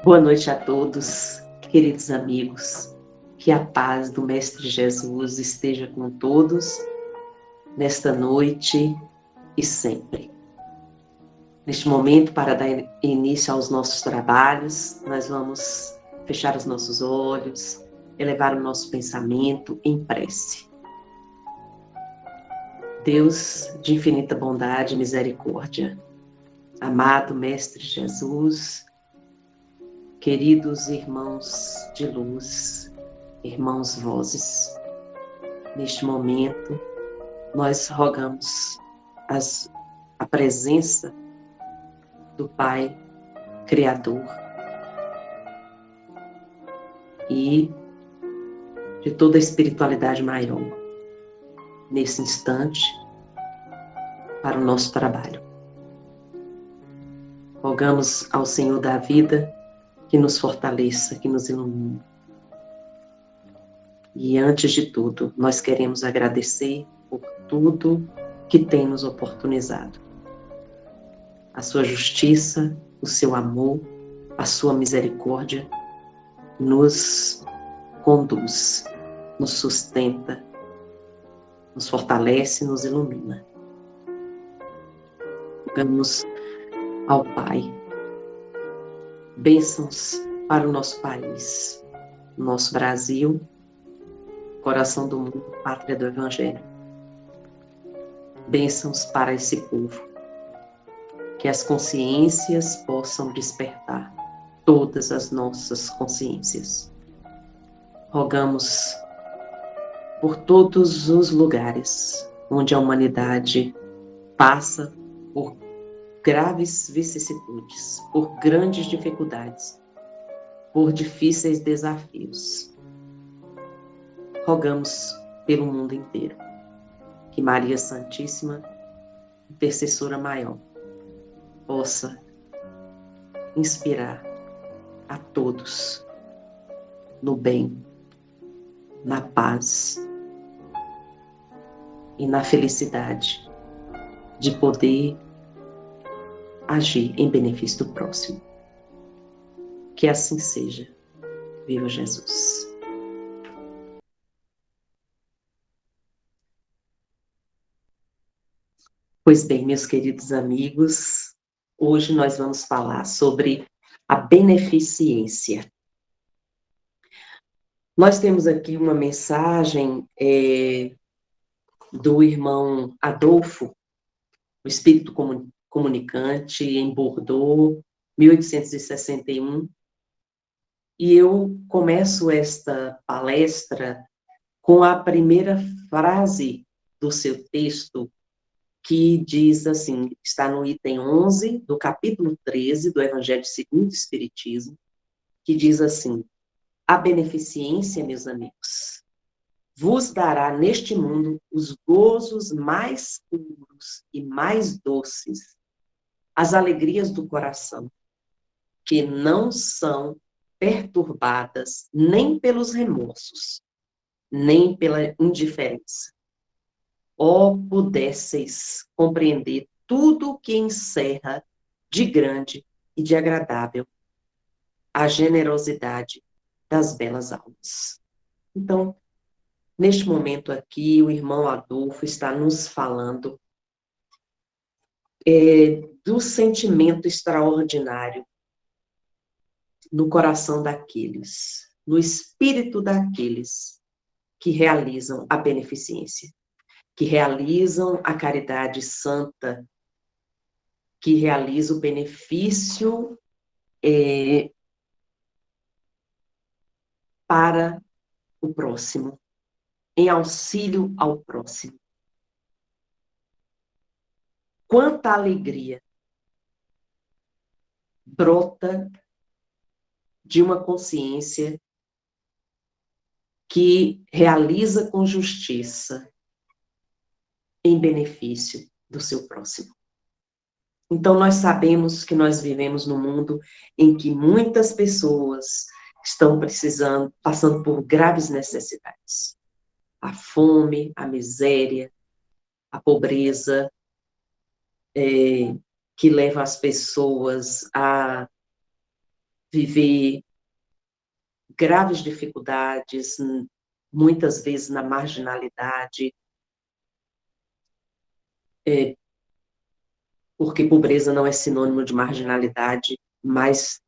Boa noite a todos, queridos amigos. Que a paz do Mestre Jesus esteja com todos, nesta noite e sempre. Neste momento, para dar início aos nossos trabalhos, nós vamos fechar os nossos olhos, elevar o nosso pensamento em prece. Deus de infinita bondade e misericórdia, amado Mestre Jesus, queridos irmãos de luz, irmãos vozes, neste momento nós rogamos a presença do Pai Criador e de toda a espiritualidade maior nesse instante para o nosso trabalho. Rogamos ao Senhor da vida que nos fortaleça, que nos ilumine. E antes de tudo, nós queremos agradecer por tudo que tem nos oportunizado. A sua justiça, o seu amor, a sua misericórdia nos conduz, nos sustenta, nos fortalece, nos ilumina. Rogamos ao Pai bênçãos para o nosso país, nosso Brasil, coração do mundo, pátria do Evangelho. Bênçãos para esse povo, que as consciências possam despertar, todas as nossas consciências. Rogamos por todos os lugares onde a humanidade passa por graves vicissitudes, por grandes dificuldades, por difíceis desafios. Rogamos pelo mundo inteiro que Maria Santíssima, intercessora maior, possa inspirar a todos no bem, na paz e na felicidade de poder agir em benefício do próximo. Que assim seja. Viva Jesus! Pois bem, meus queridos amigos, hoje nós vamos falar sobre a beneficência. Nós temos aqui uma mensagem do irmão Adolfo, o espírito comunicante, em Bordeaux, 1861, e eu começo esta palestra com a primeira frase do seu texto, que diz assim, está no item 11 do capítulo 13 do Evangelho segundo o Espiritismo, que diz assim: a beneficência, meus amigos, vos dará neste mundo os gozos mais puros e mais doces, as alegrias do coração, que não são perturbadas nem pelos remorsos, nem pela indiferença. Pudesseis compreender tudo o que encerra de grande e de agradável a generosidade das belas almas. Então, neste momento aqui, o irmão Adolfo está nos falando do sentimento extraordinário no coração daqueles, no espírito daqueles que realizam a beneficência, que realizam a caridade santa, que realizam o benefício para o próximo, em auxílio ao próximo. Quanta alegria brota de uma consciência que realiza com justiça em benefício do seu próximo. Então, nós sabemos que nós vivemos num mundo em que muitas pessoas estão passando por graves necessidades. A fome, a miséria, a pobreza, que leva as pessoas a viver graves dificuldades, muitas vezes na marginalidade, porque pobreza não é sinônimo de marginalidade, mas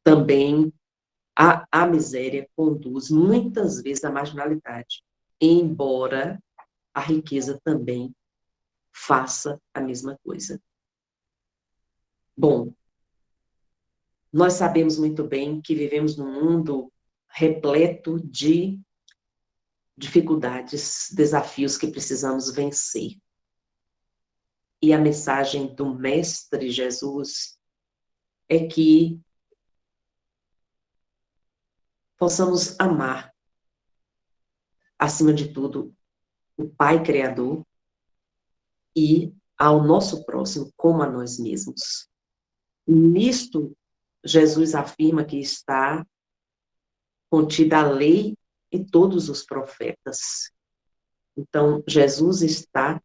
também a miséria conduz muitas vezes à marginalidade, embora a riqueza também faça a mesma coisa. Bom, nós sabemos muito bem que vivemos num mundo repleto de dificuldades, desafios que precisamos vencer. E a mensagem do Mestre Jesus é que possamos amar, acima de tudo, o Pai Criador e ao nosso próximo como a nós mesmos. Nisto, Jesus afirma que está contida a lei e todos os profetas. Então, Jesus está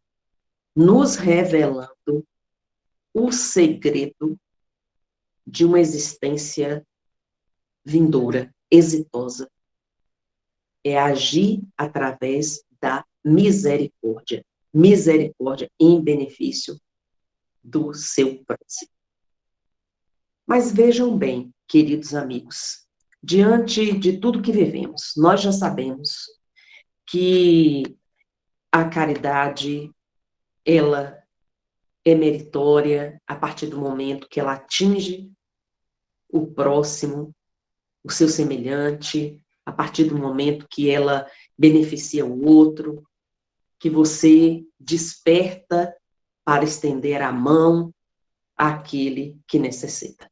nos revelando o segredo de uma existência vindoura, exitosa. É agir através da misericórdia. Misericórdia em benefício do seu próximo. Mas vejam bem, queridos amigos, diante de tudo que vivemos, nós já sabemos que a caridade, ela é meritória a partir do momento que ela atinge o próximo, o seu semelhante, a partir do momento que ela beneficia o outro, que você desperta para estender a mão àquele que necessita.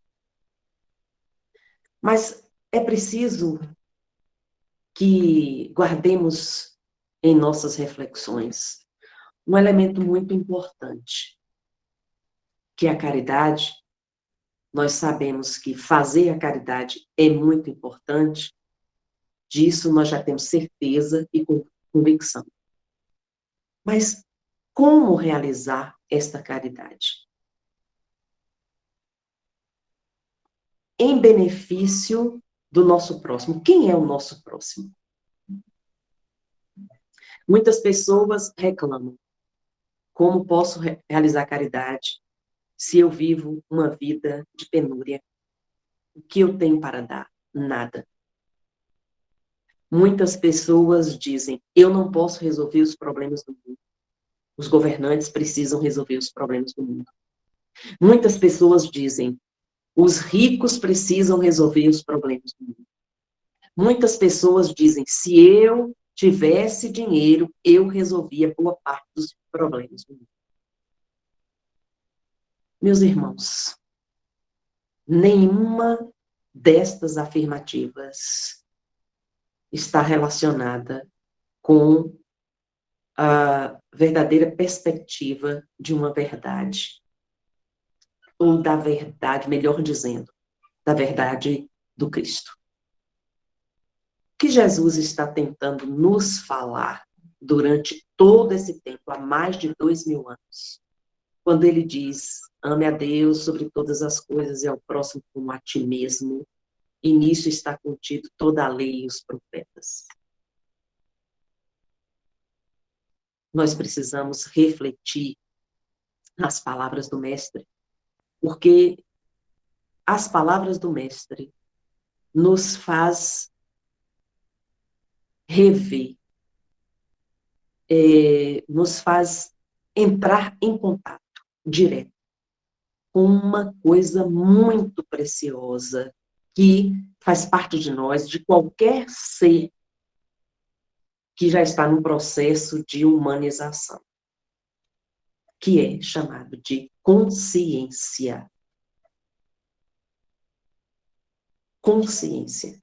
Mas é preciso que guardemos em nossas reflexões um elemento muito importante, que é a caridade. Nós sabemos que fazer a caridade é muito importante, disso nós já temos certeza e convicção. Mas como realizar esta caridade? Em benefício do nosso próximo. Quem é o nosso próximo? Muitas pessoas reclamam: como posso realizar caridade se eu vivo uma vida de penúria? O que eu tenho para dar? Nada. Muitas pessoas dizem: eu não posso resolver os problemas do mundo. Os governantes precisam resolver os problemas do mundo. Muitas pessoas dizem: os ricos precisam resolver os problemas do mundo. Muitas pessoas dizem: se eu tivesse dinheiro, eu resolvia boa parte dos problemas do mundo. Meus irmãos, nenhuma destas afirmativas está relacionada com a verdadeira perspectiva de uma verdade, ou da verdade, melhor dizendo, da verdade do Cristo. O que Jesus está tentando nos falar durante todo esse tempo, há mais de 2000 anos, quando ele diz: ame a Deus sobre todas as coisas e ao próximo como a ti mesmo, e nisso está contido toda a lei e os profetas. Nós precisamos refletir nas palavras do Mestre, porque as palavras do Mestre nos faz rever, nos faz entrar em contato direto com uma coisa muito preciosa que faz parte de nós, de qualquer ser que já está no processo de humanização, que é chamado de consciência. Consciência.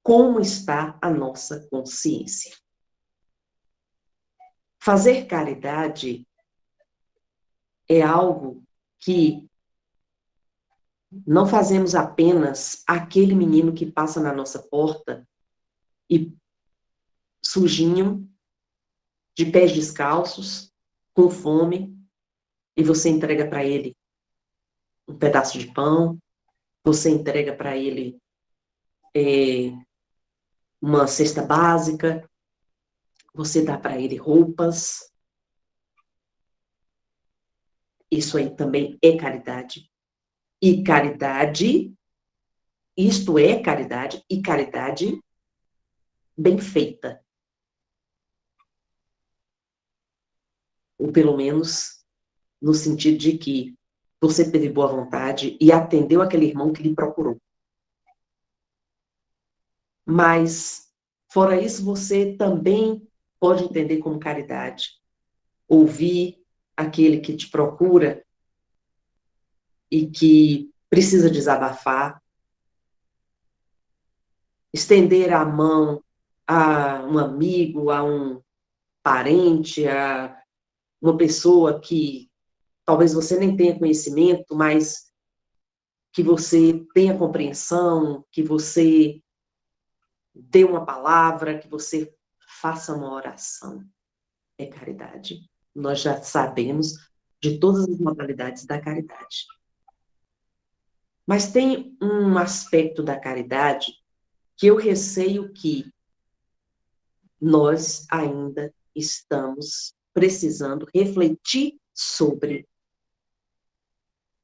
Como está a nossa consciência? Fazer caridade é algo que não fazemos apenas aquele menino que passa na nossa porta e sujinho, de pés descalços, com fome, e você entrega para ele um pedaço de pão, você entrega para ele uma cesta básica, você dá para ele roupas. Isso aí também é caridade. E caridade, isto é caridade, e caridade bem feita. Ou pelo menos no sentido de que você teve boa vontade e atendeu aquele irmão que lhe procurou. Mas, fora isso, você também pode entender como caridade. Ouvir aquele que te procura e que precisa desabafar, estender a mão a um amigo, a um parente, a uma pessoa que talvez você nem tenha conhecimento, mas que você tenha compreensão, que você dê uma palavra, que você faça uma oração. É caridade. Nós já sabemos de todas as modalidades da caridade. Mas tem um aspecto da caridade que eu receio que nós ainda estamos precisando refletir sobre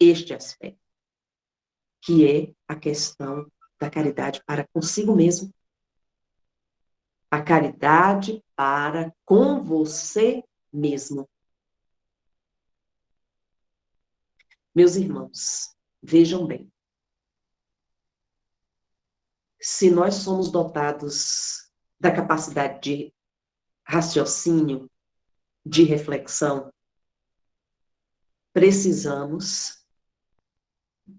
este aspecto, que é a questão da caridade para consigo mesmo. A caridade para com você mesmo. Meus irmãos, vejam bem. Se nós somos dotados da capacidade de raciocínio, de reflexão, precisamos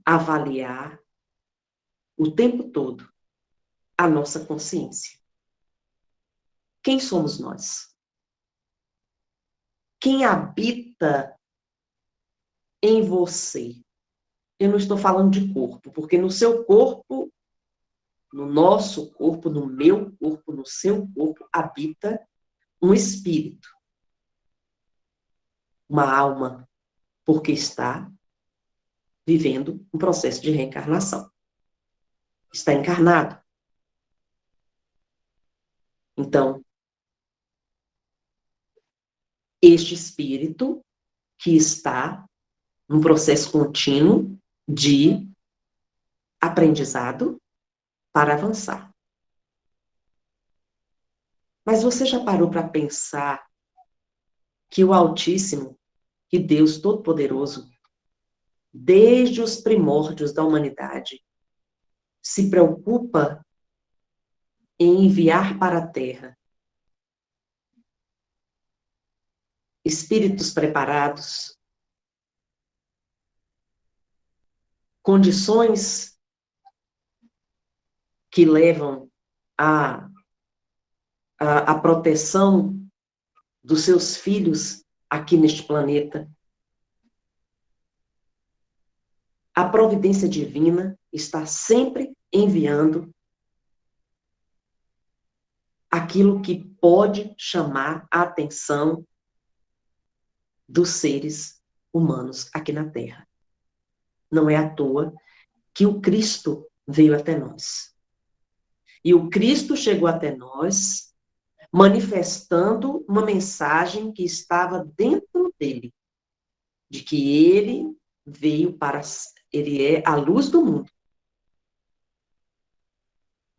avaliar o tempo todo a nossa consciência. Quem somos nós? Quem habita em você? Eu não estou falando de corpo, porque no seu corpo, no nosso corpo, no meu corpo, no seu corpo, habita um espírito, uma alma, porque está vivendo um processo de reencarnação. Está encarnado. Então, este espírito que está num processo contínuo de aprendizado para avançar. Mas você já parou para pensar que o Altíssimo, que Deus Todo-Poderoso, desde os primórdios da humanidade, se preocupa em enviar para a Terra espíritos preparados, condições que levam a proteção dos seus filhos aqui neste planeta. A providência divina está sempre enviando aquilo que pode chamar a atenção dos seres humanos aqui na Terra. Não é à toa que o Cristo veio até nós. E o Cristo chegou até nós manifestando uma mensagem que estava dentro dele, de que ele veio para... Ele é a luz do mundo.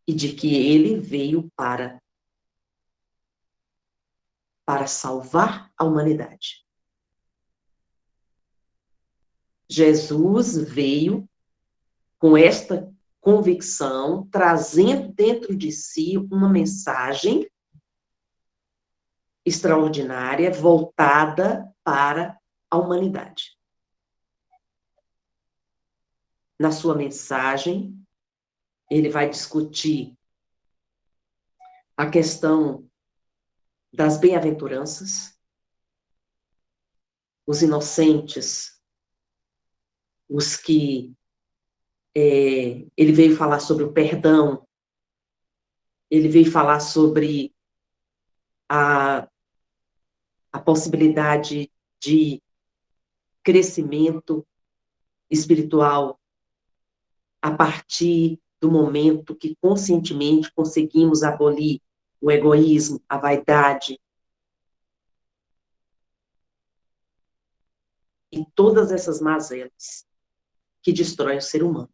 E de que ele veio para salvar a humanidade. Jesus veio com esta convicção, trazendo dentro de si uma mensagem extraordinária, voltada para a humanidade. Na sua mensagem, ele vai discutir a questão das bem-aventuranças, os inocentes, os que ele veio falar sobre o perdão, ele veio falar sobre a possibilidade de crescimento espiritual a partir do momento que conscientemente conseguimos abolir o egoísmo, a vaidade e todas essas mazelas que destroem o ser humano.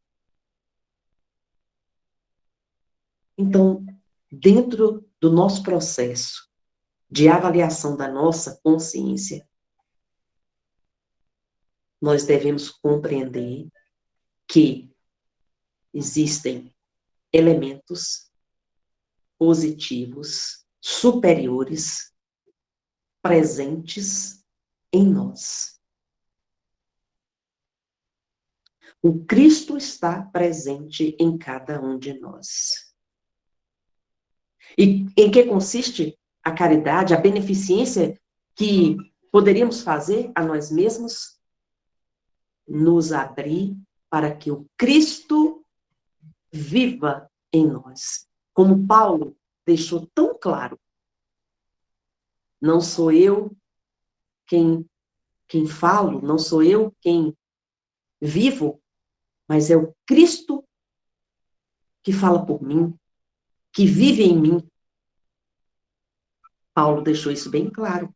Então, dentro do nosso processo de avaliação da nossa consciência, nós devemos compreender que existem elementos positivos, superiores, presentes em nós. O Cristo está presente em cada um de nós. E em que consiste a caridade, a beneficência que poderíamos fazer a nós mesmos? Nos abrir para que o Cristo viva em nós. Como Paulo deixou tão claro, não sou eu quem falo, não sou eu quem vivo, mas é o Cristo que fala por mim, que vive em mim. Paulo deixou isso bem claro,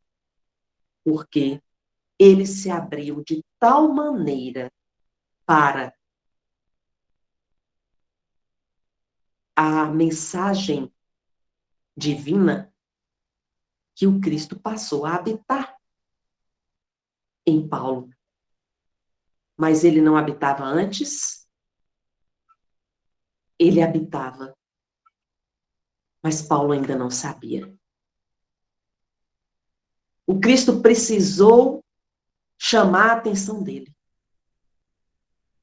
porque ele se abriu de tal maneira para a mensagem divina que o Cristo passou a habitar em Paulo. Mas ele não habitava antes, ele habitava, mas Paulo ainda não sabia. O Cristo precisou chamar a atenção dele.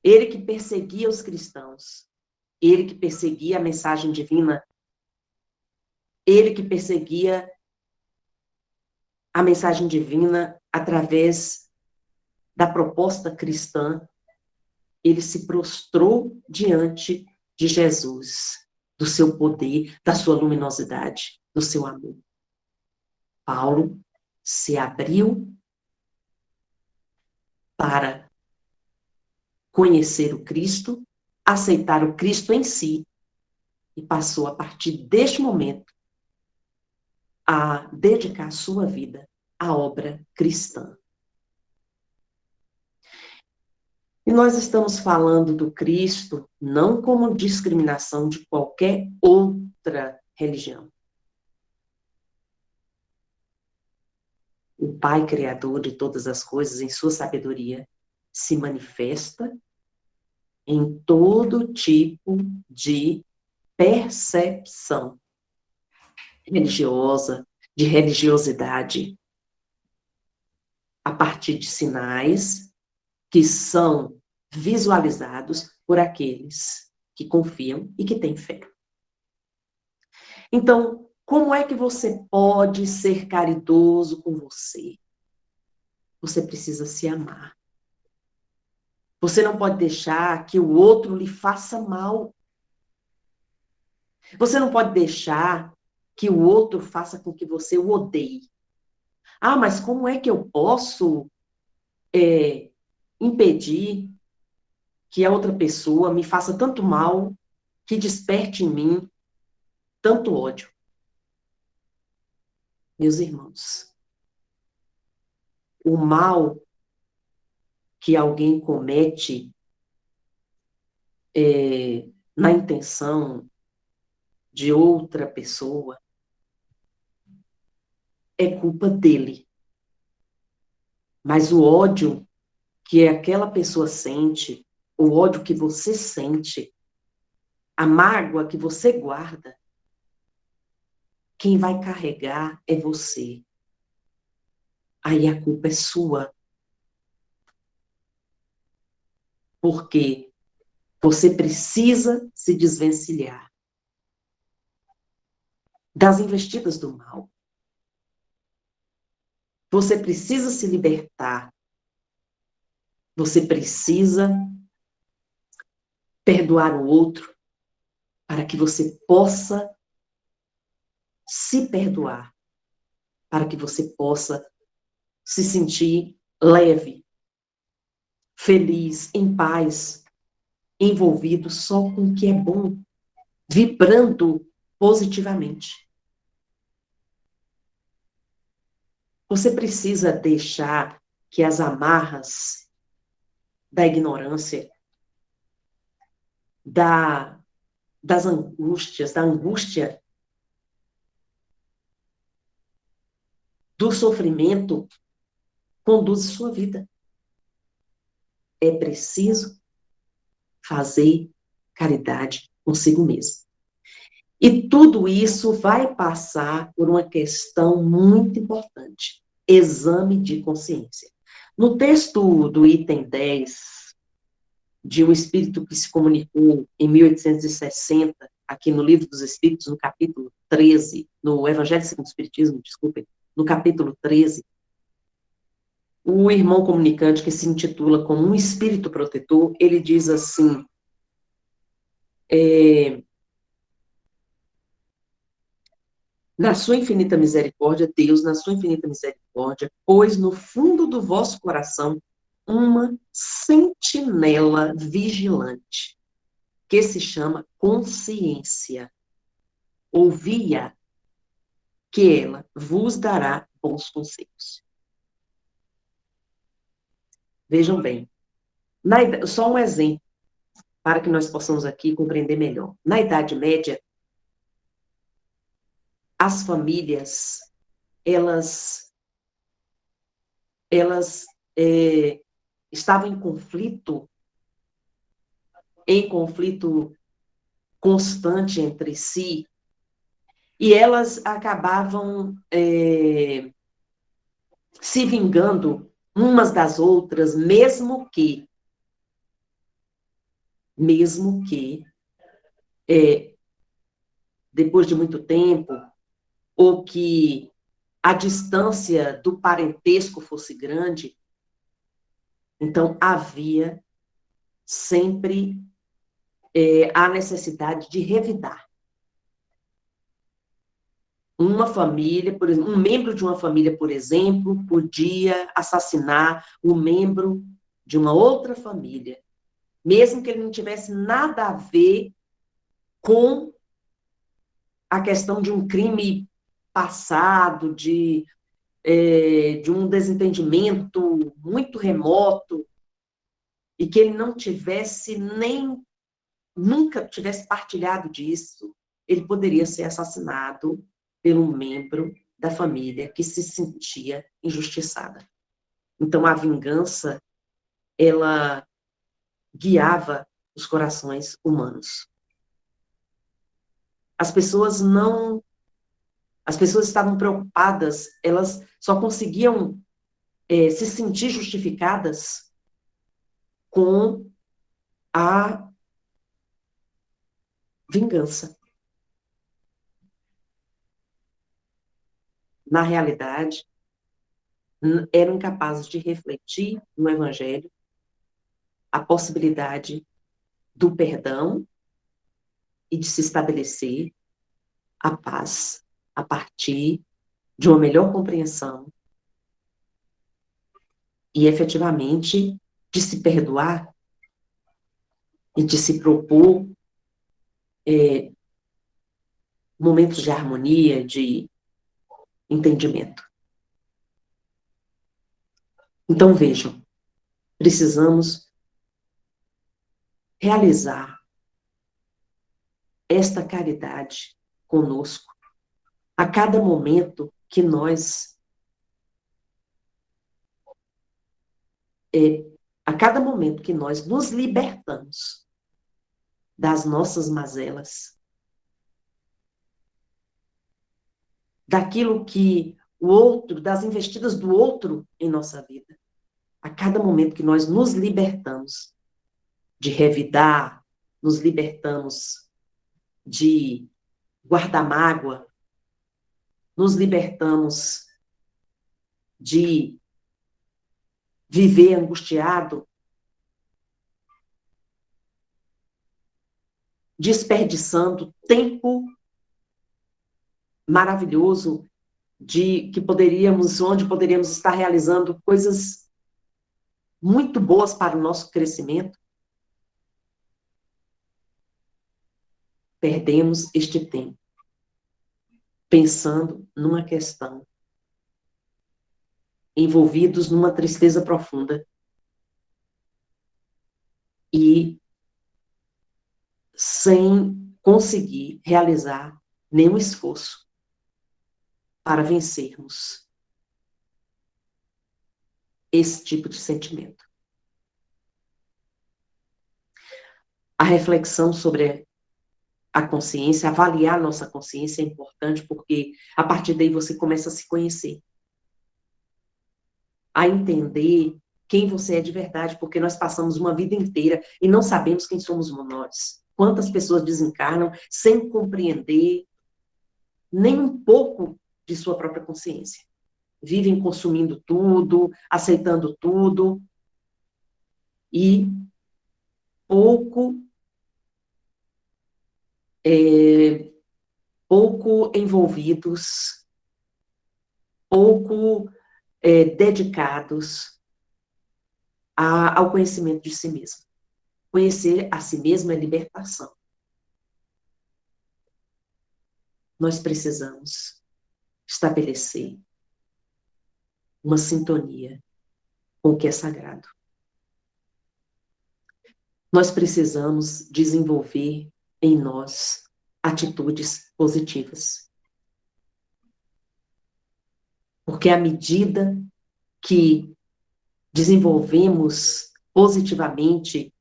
Ele que perseguia os cristãos, ele que perseguia a mensagem divina, ele que perseguia a mensagem divina através da proposta cristã, ele se prostrou diante de Jesus, do seu poder, da sua luminosidade, do seu amor. Paulo se abriu para conhecer o Cristo, aceitar o Cristo em si, e passou, a partir deste momento, a dedicar sua vida à obra cristã. E nós estamos falando do Cristo não como discriminação de qualquer outra religião. O Pai Criador de todas as coisas, em sua sabedoria, se manifesta em todo tipo de percepção religiosa, de religiosidade, a partir de sinais que são visualizados por aqueles que confiam e que têm fé. Então, como é que você pode ser caridoso com você? Você precisa se amar. Você não pode deixar que o outro lhe faça mal. Você não pode deixar que o outro faça com que você o odeie. Ah, mas como é que eu posso impedir que a outra pessoa me faça tanto mal, que desperte em mim tanto ódio? Meus irmãos, o mal que alguém comete na intenção de outra pessoa é culpa dele. Mas o ódio que aquela pessoa sente, o ódio que você sente, a mágoa que você guarda, quem vai carregar é você. Aí a culpa é sua. Porque você precisa se desvencilhar das investidas do mal. Você precisa se libertar. Você precisa perdoar o outro para que você possa se perdoar, para que você possa se sentir leve, feliz, em paz. envolvido só com o que é bom, vibrando positivamente. Você precisa deixar que as amarras da ignorância, das angústias, da angústia, do sofrimento, conduzam sua vida. É preciso fazer caridade consigo mesmo. E tudo isso vai passar por uma questão muito importante: exame de consciência. No texto do item 10, de um espírito que se comunicou em 1860, aqui no Livro dos Espíritos, no capítulo 13, no Evangelho segundo o Espiritismo, desculpem, no capítulo 13, o irmão comunicante, que se intitula como um espírito protetor, ele diz assim, na sua infinita misericórdia, Deus, na sua infinita misericórdia, pôs no fundo do vosso coração uma sentinela vigilante, que se chama consciência. Ouvia, que ela vos dará bons conselhos. Vejam bem, só um exemplo, para que nós possamos aqui compreender melhor. Na Idade Média, as famílias, elas estavam em conflito constante entre si, e elas acabavam se vingando umas das outras, mesmo que depois de muito tempo, ou que a distância do parentesco fosse grande, então havia sempre a necessidade de revidar. Uma família, por exemplo, um membro de uma família, por exemplo, podia assassinar um membro de uma outra família, mesmo que ele não tivesse nada a ver com a questão de um crime passado, de um desentendimento muito remoto, e que ele não tivesse nunca tivesse partilhado disso, ele poderia ser assassinado pelo membro da família que se sentia injustiçada. Então, a vingança, ela guiava os corações humanos. As pessoas estavam preocupadas, elas só conseguiam se sentir justificadas com a vingança. Na realidade, eram incapazes de refletir no Evangelho a possibilidade do perdão e de se estabelecer a paz a partir de uma melhor compreensão e, efetivamente, de se perdoar e de se propor momentos de harmonia, de entendimento. Então, vejam, precisamos realizar esta caridade conosco a cada momento que nós nos libertamos das nossas mazelas, daquilo que o outro, das investidas do outro em nossa vida. A cada momento que nós nos libertamos de revidar, nos libertamos de guardar mágoa, nos libertamos de viver angustiado, desperdiçando tempo maravilhoso onde poderíamos estar realizando coisas muito boas para o nosso crescimento. perdemos este tempo pensando numa questão, envolvidos numa tristeza profunda e sem conseguir realizar nenhum esforço para vencermos esse tipo de sentimento. A reflexão sobre a consciência, avaliar a nossa consciência é importante, porque a partir daí você começa a se conhecer, a entender quem você é de verdade, porque nós passamos uma vida inteira e não sabemos quem somos nós. Quantas pessoas desencarnam sem compreender nem um pouco de sua própria consciência. Vivem consumindo tudo, aceitando tudo, e pouco, pouco envolvidos, pouco dedicados ao conhecimento de si mesmo. Conhecer a si mesmo é libertação. Nós precisamos estabelecer uma sintonia com o que é sagrado. Nós precisamos desenvolver em nós atitudes positivas. Porque à medida que desenvolvemos positivamente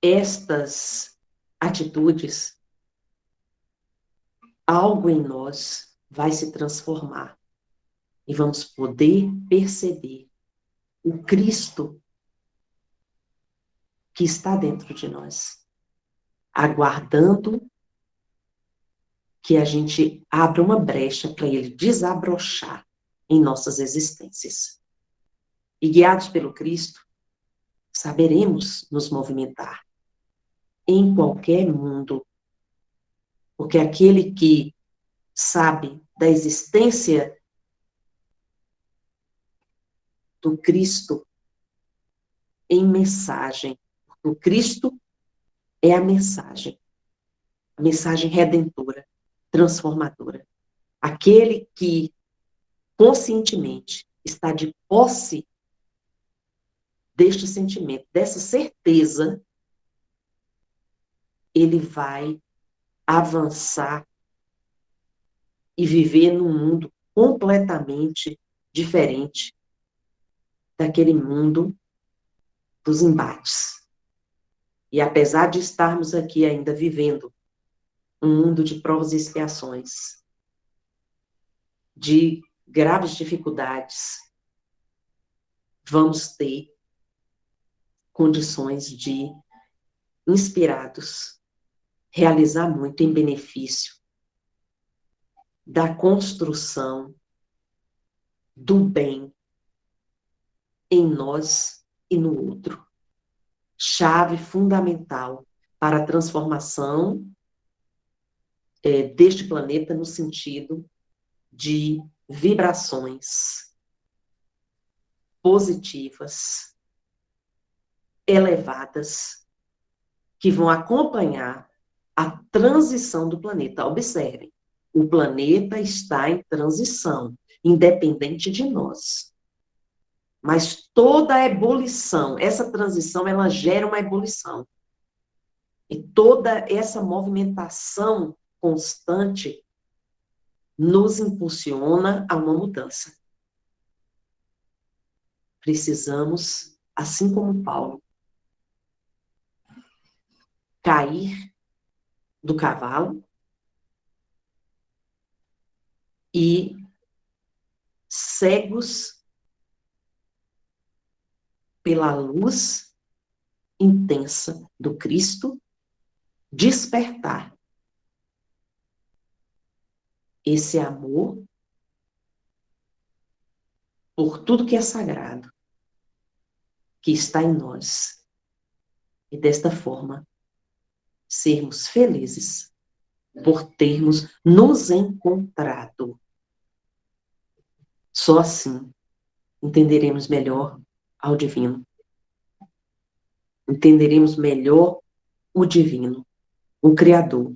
estas atitudes, algo em nós vai se transformar e vamos poder perceber o Cristo que está dentro de nós, aguardando que a gente abra uma brecha para ele desabrochar em nossas existências. E guiados pelo Cristo, saberemos nos movimentar em qualquer mundo, porque aquele que sabe da existência do Cristo em mensagem, o Cristo é a mensagem redentora, transformadora. Aquele que conscientemente está de posse deste sentimento, dessa certeza, ele vai avançar e viver num mundo completamente diferente daquele mundo dos embates. E apesar de estarmos aqui ainda vivendo um mundo de provas e expiações, de graves dificuldades, vamos ter condições de, inspirados, realizar muito em benefício da construção do bem em nós e no outro. Chave fundamental para a transformação deste planeta no sentido de vibrações positivas, elevadas, que vão acompanhar a transição do planeta. Observem, o planeta está em transição, independente de nós. Mas toda a ebulição, essa transição, ela gera uma ebulição. E toda essa movimentação constante nos impulsiona a uma mudança. Precisamos, assim como Paulo, cair do cavalo e, cegos pela luz intensa do Cristo, despertar esse amor por tudo que é sagrado, que está em nós. E desta forma, sermos felizes por termos nos encontrado. Só assim entenderemos melhor ao divino. Entenderemos melhor o divino. o Criador,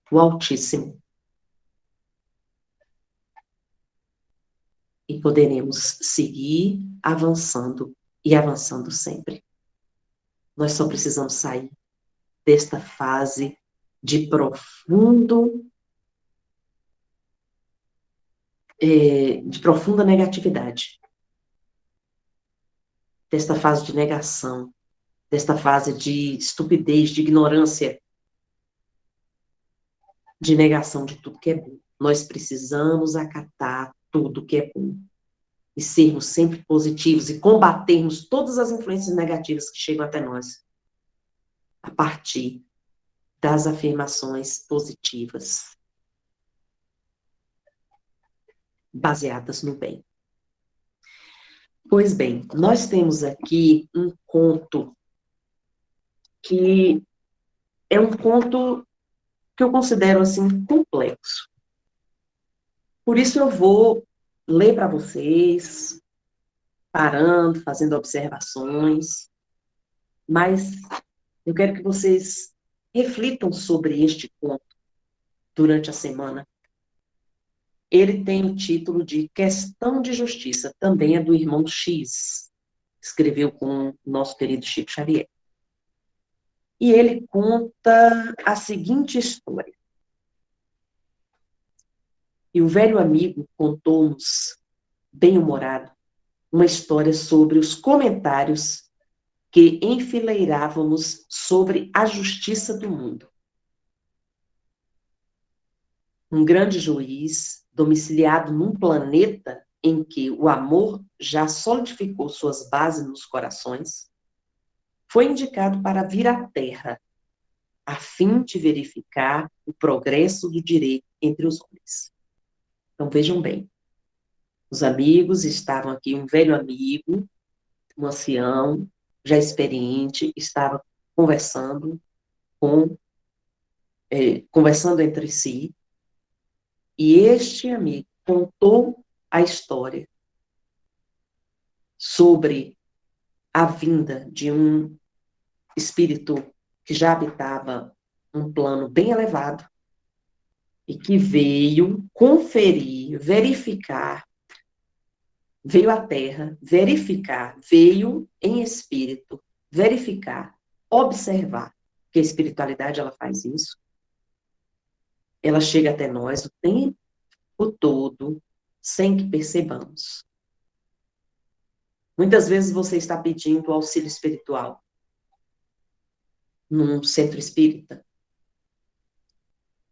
o Altíssimo. E poderemos seguir avançando e avançando sempre. Nós só precisamos sair desta fase de profunda negatividade, desta fase de negação, desta fase de estupidez, de ignorância, de negação de tudo que é bom. Nós precisamos acatar tudo que é bom e sermos sempre positivos e combatermos todas as influências negativas que chegam até nós a partir das afirmações positivas, baseadas no bem. Pois bem, nós temos aqui um conto que é um conto que eu considero, assim, complexo. Por isso eu vou ler para vocês, parando, fazendo observações, mas eu quero que vocês reflitam sobre este conto durante a semana. Ele tem o título de Questão de Justiça, também é do irmão X, escreveu com o nosso querido Chico Xavier. E ele conta a seguinte história. E o velho amigo contou-nos, bem-humorado, uma história sobre os comentários que enfileirávamos sobre a justiça do mundo. Um grande juiz, domiciliado num planeta em que o amor já solidificou suas bases nos corações, foi indicado para vir à Terra, a fim de verificar o progresso do direito entre os homens. Então, vejam bem, os amigos estavam aqui, um velho amigo, um ancião, já experiente, estava conversando entre si, e este amigo contou a história sobre a vinda de um espírito que já habitava um plano bem elevado e que veio conferir, verificar, veio à Terra, verificar, veio em espírito, verificar, observar, que a espiritualidade ela faz isso, ela chega até nós o tempo todo, sem que percebamos. Muitas vezes você está pedindo auxílio espiritual num centro espírita,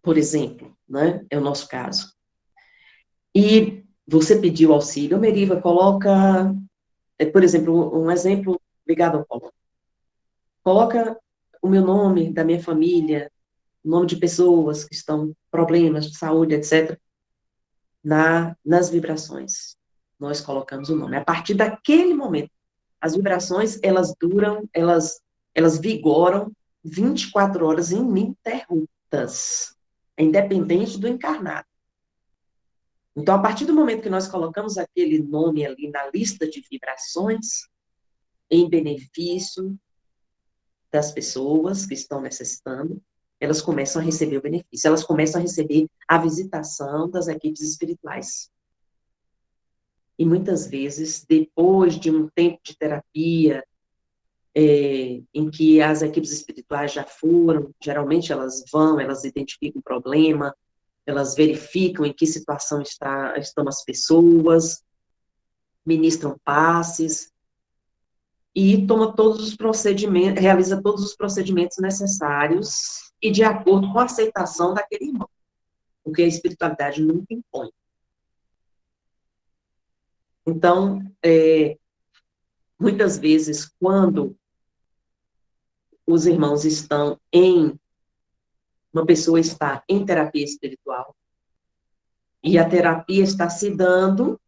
por exemplo, né? É o nosso caso. E você pediu auxílio, Meriva, coloca, por exemplo, um exemplo ligado ao colo. Coloca o meu nome, da minha família, nome de pessoas que estão com problemas de saúde, etc., nas vibrações. Nós colocamos o nome. A partir daquele momento, as vibrações, elas duram, elas vigoram 24 horas ininterruptas, independente do encarnado. Então, a partir do momento que nós colocamos aquele nome ali na lista de vibrações, em benefício das pessoas que estão necessitando, elas começam a receber o benefício, elas começam a receber a visitação das equipes espirituais. E muitas vezes, depois de um tempo de terapia, em que as equipes espirituais já foram, geralmente elas vão, elas identificam o problema, elas verificam em que situação estão as pessoas, ministram passes, e toma todos os procedimentos, realiza todos os procedimentos necessários e de acordo com a aceitação daquele irmão, porque a espiritualidade nunca impõe. Então, muitas vezes, quando os irmãos uma pessoa está em terapia espiritual, e a terapia está se dando,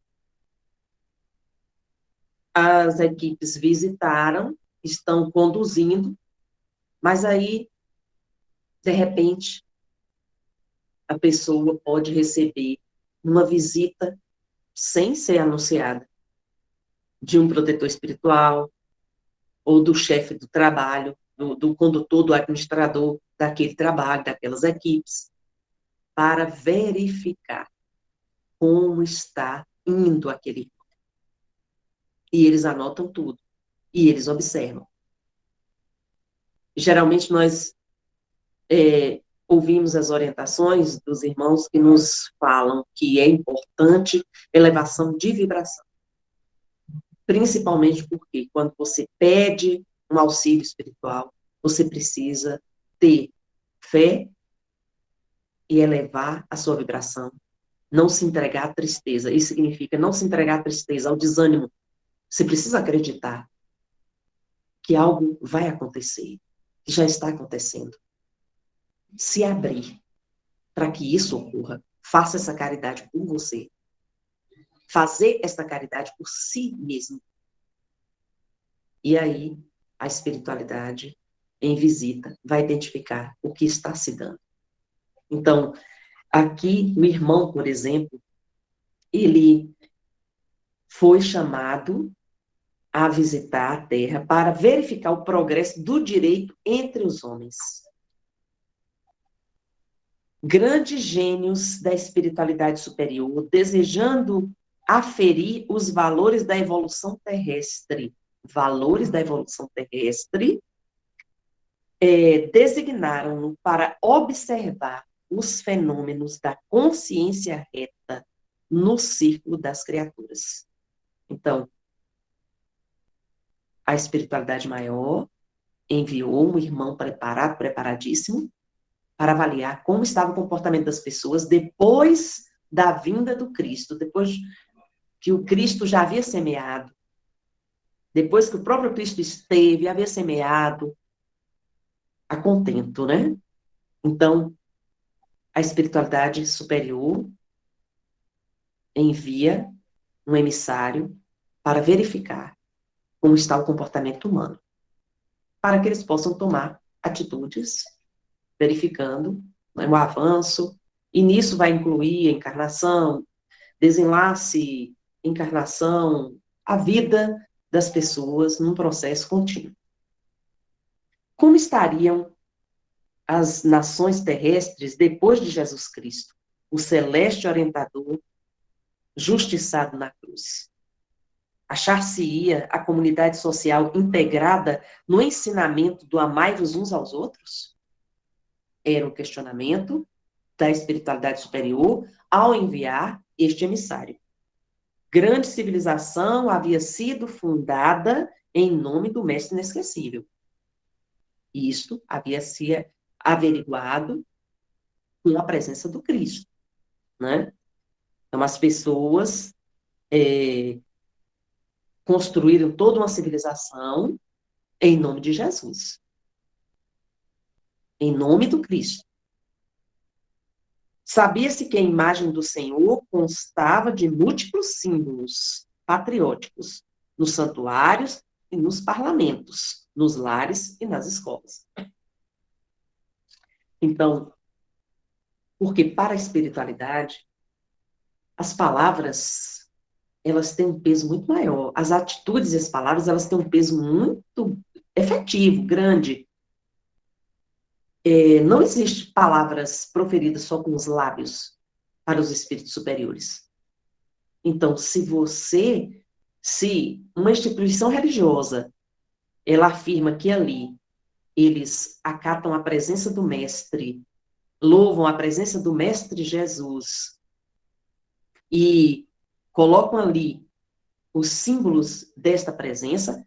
as equipes visitaram, estão conduzindo, mas aí, de repente, a pessoa pode receber uma visita sem ser anunciada de um protetor espiritual ou do chefe do trabalho, do condutor, do administrador daquele trabalho, daquelas equipes, para verificar como está indo aquele. E eles anotam tudo. E eles observam. Geralmente, nós ouvimos as orientações dos irmãos que nos falam que é importante elevação de vibração. Principalmente porque, quando você pede um auxílio espiritual, você precisa ter fé e elevar a sua vibração. Não se entregar à tristeza. Isso significa não se entregar à tristeza, ao desânimo. Você precisa acreditar que algo vai acontecer, que já está acontecendo. Se abrir para que isso ocorra. Faça essa caridade por você. Fazer essa caridade por si mesmo. E aí, a espiritualidade, em visita, vai identificar o que está se dando. Então, aqui, o irmão, por exemplo, ele foi chamado a visitar a Terra para verificar o progresso do direito entre os homens. Grandes gênios da espiritualidade superior, desejando aferir os valores da evolução terrestre, designaram-no para observar os fenômenos da consciência reta no círculo das criaturas. Então, a espiritualidade maior enviou um irmão preparadíssimo, para avaliar como estava o comportamento das pessoas depois da vinda do Cristo, depois que o Cristo já havia semeado, depois que o próprio Cristo esteve, havia semeado a contento, né? Então, a espiritualidade superior envia um emissário para verificar como está o comportamento humano, para que eles possam tomar atitudes, verificando, né, o avanço, e nisso vai incluir a encarnação, desenlace, encarnação, a vida das pessoas num processo contínuo. Como estariam as nações terrestres depois de Jesus Cristo, o celeste orientador, justiçado na cruz? Achar-se-ia a comunidade social integrada no ensinamento do amai-vos uns aos outros? Era o questionamento da espiritualidade superior ao enviar este emissário. Grande civilização havia sido fundada em nome do Mestre Inesquecível. Isto havia sido averiguado com a presença do Cristo, né? Então, as pessoas construíram toda uma civilização em nome de Jesus, em nome do Cristo. Sabia-se que a imagem do Senhor constava de múltiplos símbolos patrióticos nos santuários e nos parlamentos, nos lares e nas escolas. Então, porque para a espiritualidade, as palavras, elas têm um peso muito maior. As atitudes e as palavras, elas têm um peso muito efetivo, grande. Não existe palavras proferidas só com os lábios para os espíritos superiores. Então, se uma instituição religiosa, ela afirma que ali eles acatam a presença do Mestre, louvam a presença do Mestre Jesus e colocam ali os símbolos desta presença,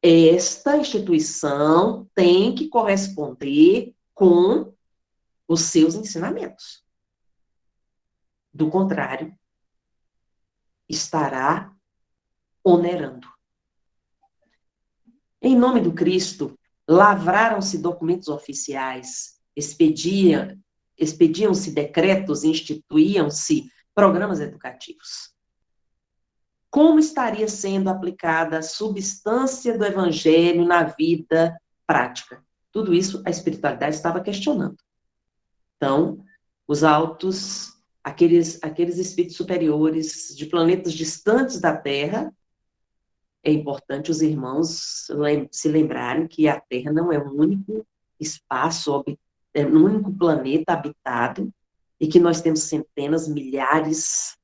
esta instituição tem que corresponder com os seus ensinamentos. Do contrário, estará onerando. Em nome do Cristo, lavraram-se documentos oficiais, expediam-se decretos, instituíam-se programas educativos. Como estaria sendo aplicada a substância do Evangelho na vida prática? Tudo isso a espiritualidade estava questionando. Então, os altos, aqueles espíritos superiores de planetas distantes da Terra, é importante os irmãos se lembrarem que a Terra não é um único espaço, é um único planeta habitado, e que nós temos centenas, milhares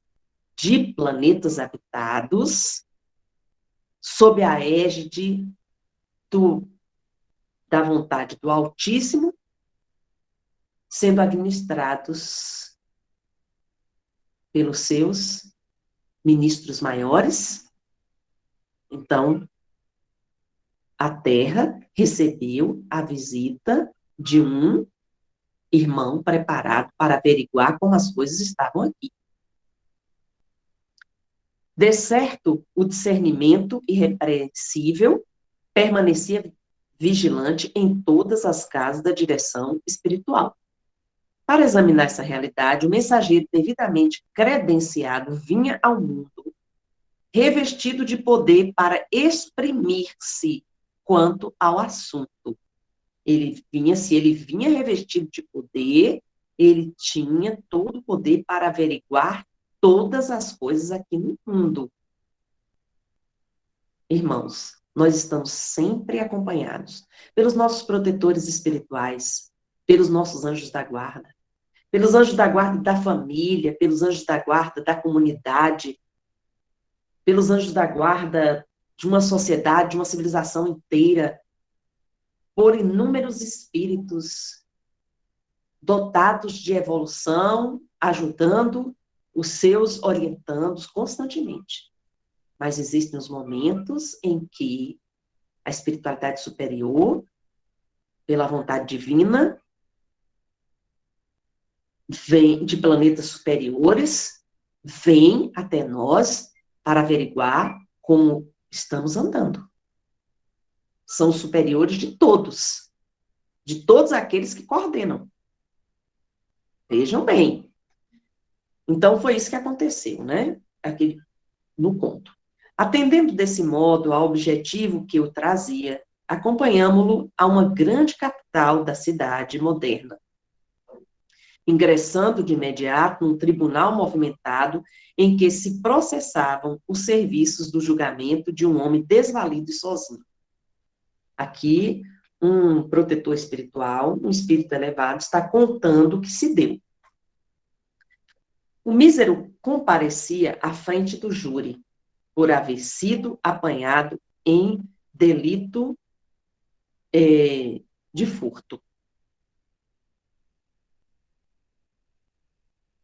de planetas habitados, sob a égide da vontade do Altíssimo, sendo administrados pelos seus ministros maiores. Então, a Terra recebeu a visita de um irmão preparado para averiguar como as coisas estavam aqui. De certo, o discernimento irrepreensível permanecia vigilante em todas as casas da direção espiritual. Para examinar essa realidade, o mensageiro devidamente credenciado vinha ao mundo, revestido de poder para exprimir-se quanto ao assunto. Se ele vinha revestido de poder, ele tinha todo o poder para averiguar todas as coisas aqui no mundo. Irmãos, nós estamos sempre acompanhados pelos nossos protetores espirituais, pelos nossos anjos da guarda, pelos anjos da guarda da família, pelos anjos da guarda da comunidade, pelos anjos da guarda de uma sociedade, de uma civilização inteira, por inúmeros espíritos dotados de evolução, ajudando os seus orientandos constantemente. Mas existem os momentos em que a espiritualidade superior, pela vontade divina, vem de planetas superiores, vem até nós para averiguar como estamos andando. São superiores de todos aqueles que coordenam. Vejam bem. Então, foi isso que aconteceu, né? Aqui no conto. Atendendo desse modo ao objetivo que eu trazia, acompanhámo-lo a uma grande capital da cidade moderna, ingressando de imediato num tribunal movimentado em que se processavam os serviços do julgamento de um homem desvalido e sozinho. Aqui, um protetor espiritual, um espírito elevado, está contando o que se deu. O mísero comparecia à frente do júri, por haver sido apanhado em delito de furto.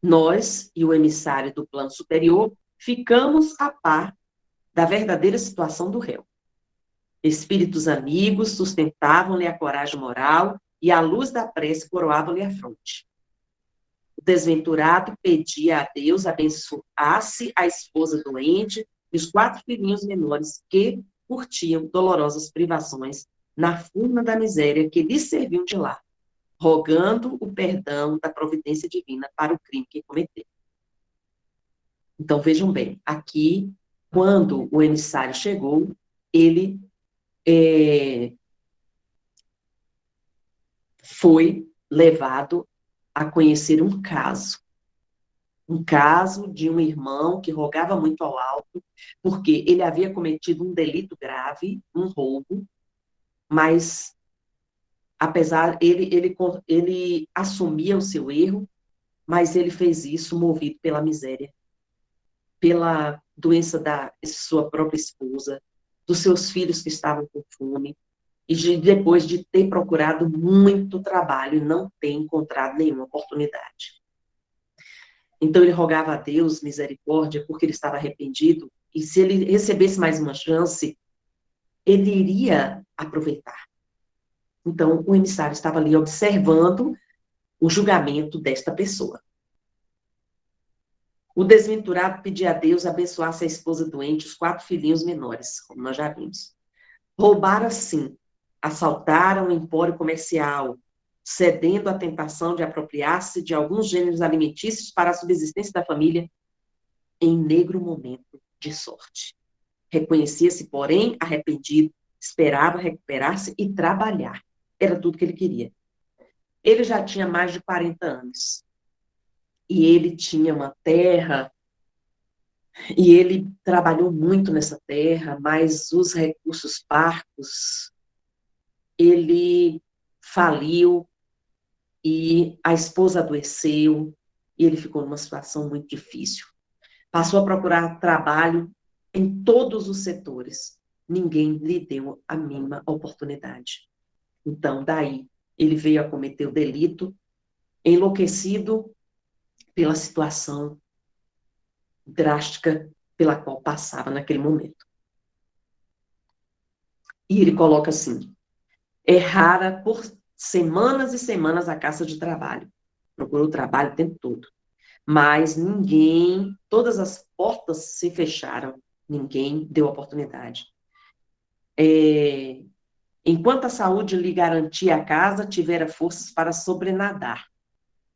Nós e o emissário do plano superior ficamos a par da verdadeira situação do réu. Espíritos amigos sustentavam-lhe a coragem moral e a luz da prece coroava-lhe a fronte. O desventurado pedia a Deus abençoasse a esposa doente e os 4 filhinhos menores que curtiam dolorosas privações na furna da miséria que lhes serviam de lar, rogando o perdão da providência divina para o crime que cometeram. Então, vejam bem, aqui, quando o emissário chegou, ele foi levado a conhecer um caso de um irmão que rogava muito ao alto, porque ele havia cometido um delito grave, um roubo, mas, apesar, ele assumia o seu erro, mas ele fez isso movido pela miséria, pela doença da sua própria esposa, dos seus filhos que estavam com fome, e depois de ter procurado muito trabalho e não ter encontrado nenhuma oportunidade. Então ele rogava a Deus misericórdia porque ele estava arrependido, e se ele recebesse mais uma chance, ele iria aproveitar. Então o emissário estava ali observando o julgamento desta pessoa. O desventurado pedia a Deus abençoasse a esposa doente e os 4 filhinhos menores, como nós já vimos. Roubaram, sim, assaltaram o empório comercial, cedendo à tentação de apropriar-se de alguns gêneros alimentícios para a subsistência da família em negro momento de sorte. Reconhecia-se, porém, arrependido, esperava recuperar-se e trabalhar. Era tudo que ele queria. Ele já tinha mais de 40 anos. E ele tinha uma terra E ele trabalhou muito nessa terra, mas os recursos parcos, ele faliu e a esposa adoeceu e ele ficou numa situação muito difícil. Passou a procurar trabalho em todos os setores. Ninguém lhe deu a mínima oportunidade. Então, daí, ele veio a cometer o delito, enlouquecido pela situação drástica pela qual passava naquele momento. E ele coloca assim: errara por semanas e semanas a caça de trabalho. Procurou trabalho o tempo todo. Mas ninguém, todas as portas se fecharam, ninguém deu oportunidade. Enquanto a saúde lhe garantia a casa, tivera forças para sobrenadar.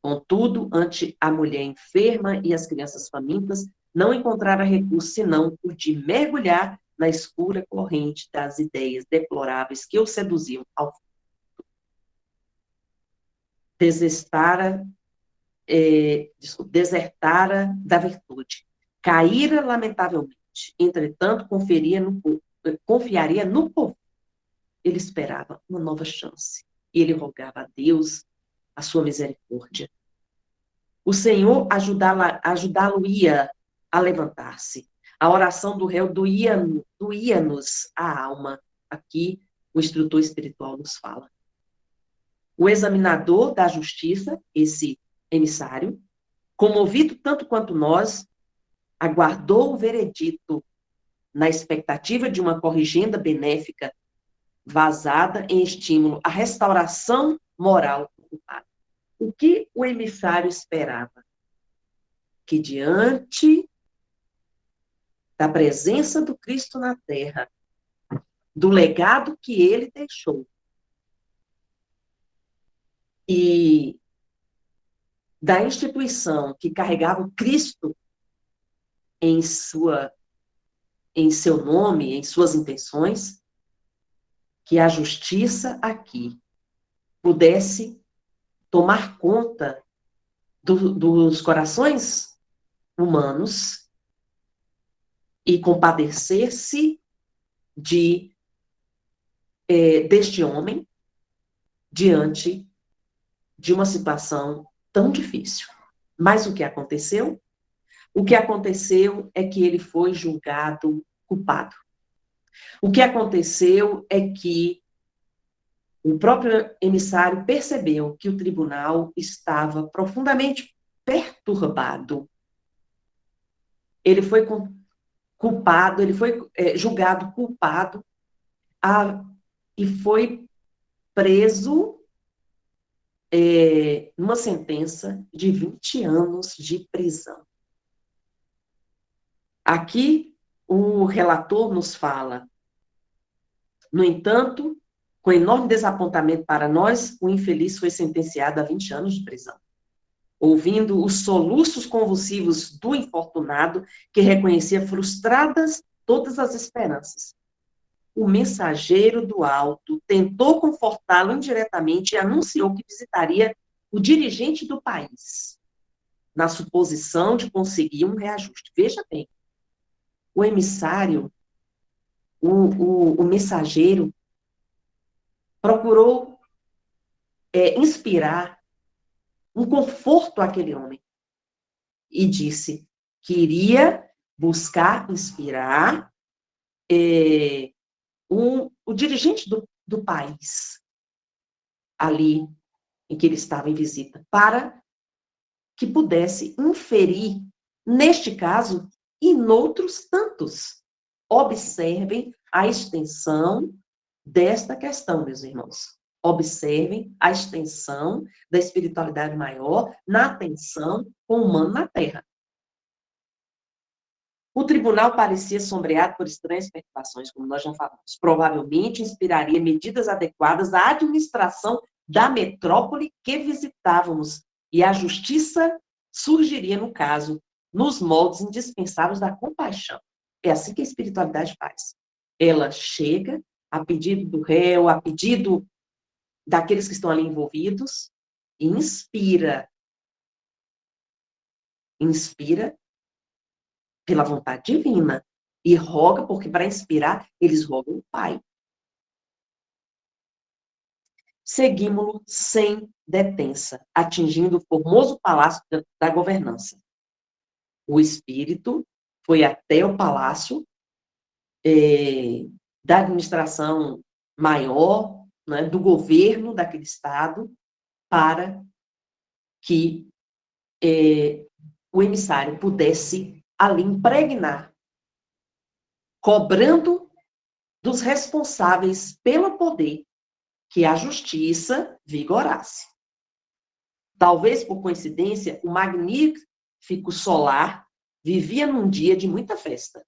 Contudo, ante a mulher enferma e as crianças famintas, não encontrara recurso senão o de mergulhar na escura corrente das ideias deploráveis que o seduziam ao desertara da virtude. Caíra lamentavelmente. Entretanto, confiaria no povo. Ele esperava uma nova chance. E ele rogava a Deus a sua misericórdia. O Senhor ajudá-lo-ia a levantar-se. A oração do réu doía-nos a alma. Aqui, o instrutor espiritual nos fala. O examinador da justiça, esse emissário, comovido tanto quanto nós, aguardou o veredito na expectativa de uma corrigenda benéfica vazada em estímulo à restauração moral do culpado. O que o emissário esperava? Que diante da presença do Cristo na Terra, do legado que ele deixou, e da instituição que carregava o Cristo em seu nome, em suas intenções, que a justiça aqui pudesse tomar conta dos corações humanos e compadecer-se deste homem diante de uma situação tão difícil. Mas o que aconteceu? O que aconteceu é que ele foi julgado culpado. O que aconteceu é que o próprio emissário percebeu que o tribunal estava profundamente perturbado. Ele foi culpado, ele foi julgado culpado e foi preso numa sentença de 20 anos de prisão. Aqui, o relator nos fala, no entanto, com enorme desapontamento para nós, o infeliz foi sentenciado a 20 anos de prisão. Ouvindo os soluços convulsivos do infortunado, que reconhecia frustradas todas as esperanças, o mensageiro do alto tentou confortá-lo indiretamente e anunciou que visitaria o dirigente do país, na suposição de conseguir um reajuste. Veja bem, o emissário, o mensageiro, procurou inspirar um conforto àquele homem e disse que iria buscar inspirar o dirigente do país ali em que ele estava em visita, para que pudesse inferir, neste caso, e noutros tantos. Observem a extensão desta questão, meus irmãos. Observem a extensão da espiritualidade maior na atenção com o humano na Terra. O tribunal parecia sombreado por estranhas perturbações, como nós já falamos. Provavelmente inspiraria medidas adequadas à administração da metrópole que visitávamos, e a justiça surgiria, no caso, nos moldes indispensáveis da compaixão. É assim que a espiritualidade faz. Ela chega a pedido do réu, a pedido daqueles que estão ali envolvidos, e inspira pela vontade divina. E roga, porque para inspirar, eles rogam o Pai. Seguimos-lo sem detença, atingindo o formoso palácio da governança. O espírito foi até o palácio da administração maior, né, do governo daquele estado, para que o emissário pudesse ali impregnar, cobrando dos responsáveis pelo poder que a justiça vigorasse. Talvez por coincidência, o magnífico solar vivia num dia de muita festa.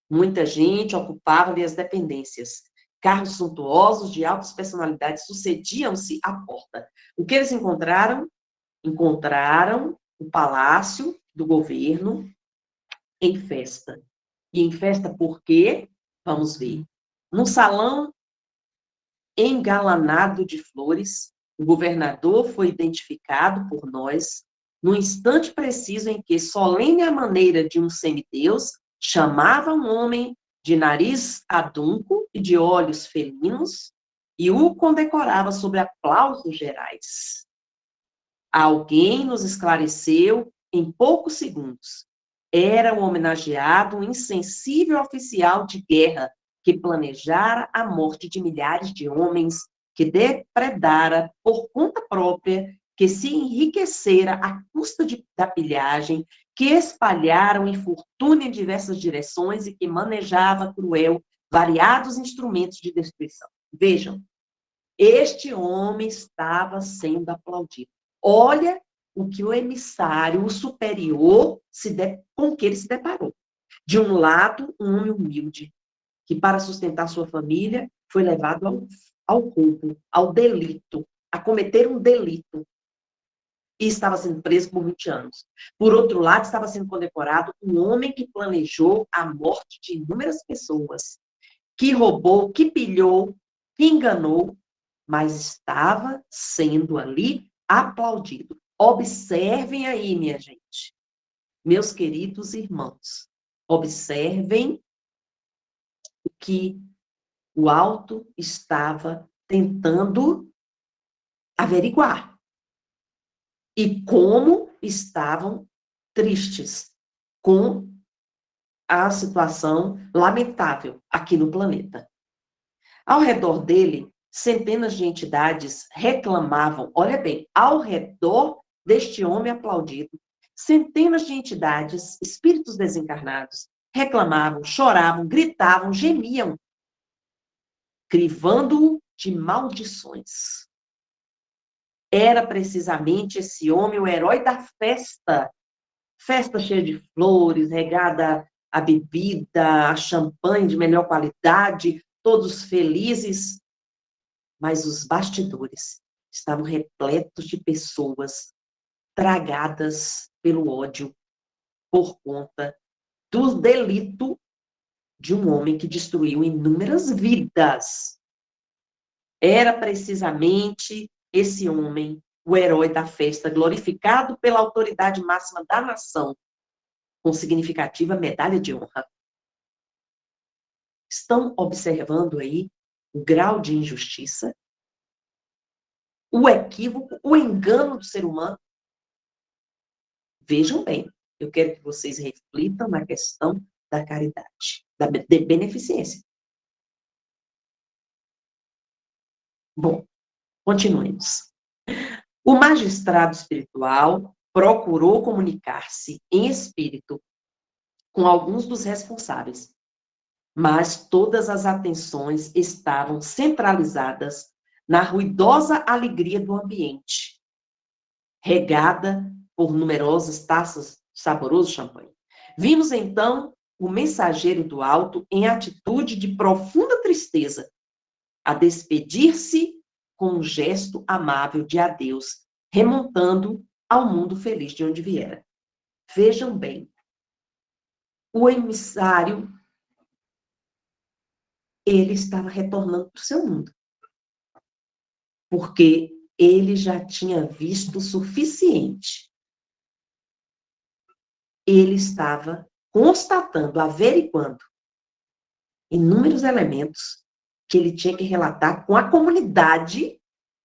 Muita gente ocupava-lhe as dependências. Carros suntuosos de altas personalidades sucediam-se à porta. O que eles encontraram? Encontraram o palácio do governo em festa. E em festa por quê? Vamos ver. Num salão engalanado de flores, o governador foi identificado por nós no instante preciso em que, solene à maneira de um semideus, chamava um homem de nariz adunco e de olhos felinos e o condecorava sob aplausos gerais. Alguém nos esclareceu em poucos segundos. Era o homenageado, um insensível oficial de guerra que planejara a morte de milhares de homens, que depredara por conta própria, que se enriquecera à custa da pilhagem, que espalharam infortúnio em diversas direções e que manejava cruel variados instrumentos de destruição. Vejam, este homem estava sendo aplaudido. Olha o que o emissário, o superior, com que ele se deparou. De um lado, um homem humilde, que para sustentar sua família foi levado ao roubo, ao delito, a cometer um delito, e estava sendo preso por 20 anos. Por outro lado, estava sendo condecorado um homem que planejou a morte de inúmeras pessoas, que roubou, que pilhou, que enganou, mas estava sendo ali aplaudido. Observem aí, minha gente, meus queridos irmãos, observem o que o alto estava tentando averiguar e como estavam tristes com a situação lamentável aqui no planeta. Ao redor dele, centenas de entidades reclamavam, olha bem, ao redor deste homem aplaudido, centenas de entidades, espíritos desencarnados, reclamavam, choravam, gritavam, gemiam, crivando-o de maldições. Era precisamente esse homem o herói da festa, festa cheia de flores, regada a bebida, a champanhe de melhor qualidade, todos felizes, mas os bastidores estavam repletos de pessoas tragadas pelo ódio por conta do delito de um homem que destruiu inúmeras vidas. Era precisamente esse homem, o herói da festa, glorificado pela autoridade máxima da nação, com significativa medalha de honra. Estão observando aí o grau de injustiça, o equívoco, o engano do ser humano? Vejam bem, eu quero que vocês reflitam na questão da caridade, da beneficência. Bom, continuemos. O magistrado espiritual procurou comunicar-se em espírito com alguns dos responsáveis, mas todas as atenções estavam centralizadas na ruidosa alegria do ambiente, regada por numerosas taças de saboroso champanhe. Vimos, então, o mensageiro do alto em atitude de profunda tristeza, a despedir-se com um gesto amável de adeus, remontando ao mundo feliz de onde viera. Vejam bem, o emissário, ele estava retornando para o seu mundo, porque ele já tinha visto o suficiente. Ele estava constatando, averiguando inúmeros elementos que ele tinha que relatar com a comunidade